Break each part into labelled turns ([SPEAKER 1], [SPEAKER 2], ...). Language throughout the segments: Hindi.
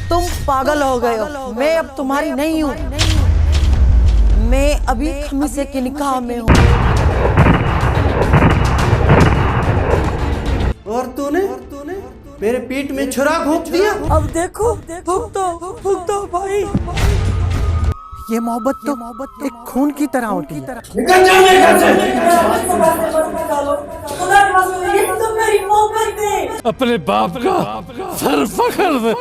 [SPEAKER 1] तुम पागल हो गए हो। मैं अब तुम्हारी नहीं हूँ। मैं अभी खमीसे के निकाह में हूँ।
[SPEAKER 2] और तूने मेरे पीठ में छुरा घोंप दिया।
[SPEAKER 1] अब देखो, भुगतो भाई।
[SPEAKER 3] ये मोहब्बत तो एक खून की तरह होती है।
[SPEAKER 2] निकल जा मेरे घर से।
[SPEAKER 4] अपने बाप का सर पकड़ दे,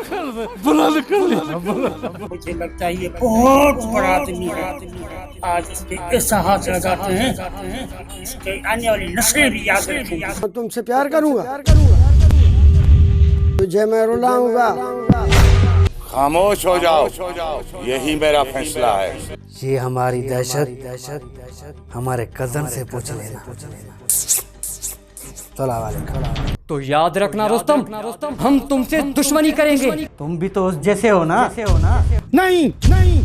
[SPEAKER 4] बुलंद कर लिया।
[SPEAKER 5] मुझे लगता है ये बहुत बड़ा आदमी है। आज इसके ऐसा हाथ लगाते हैं, इसके आने वाली नस्लें भी याद रखेंगी।
[SPEAKER 6] तुमसे प्यार करूंगा, तुझे मैं रुलाऊंगा।
[SPEAKER 7] खामोश हो जाओ, यही मेरा फैसला है।
[SPEAKER 3] ये हमारी दहशत हमारे कजन से पूछ लेना। सलाम वालेकुम।
[SPEAKER 8] तो याद रखना रुस्तम, हम तुमसे दुश्मनी करेंगे।
[SPEAKER 3] तुम भी तो उस जैसे हो ना।
[SPEAKER 6] नहीं,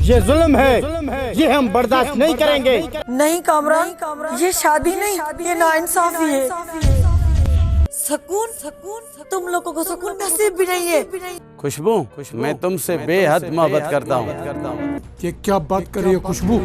[SPEAKER 6] ये जुल्म है, ये हम बर्दाश्त नहीं करेंगे।
[SPEAKER 1] नहीं कामरान, ये शादी नहीं, ये नाइंसाफी है। सकून, तुम लोगों को सकून नसीब भी नहीं है।
[SPEAKER 9] खुशबू, मैं तुमसे बेहद मोहब्बत करता हूँ।
[SPEAKER 4] ये क्या बात कर रही है खुशबू?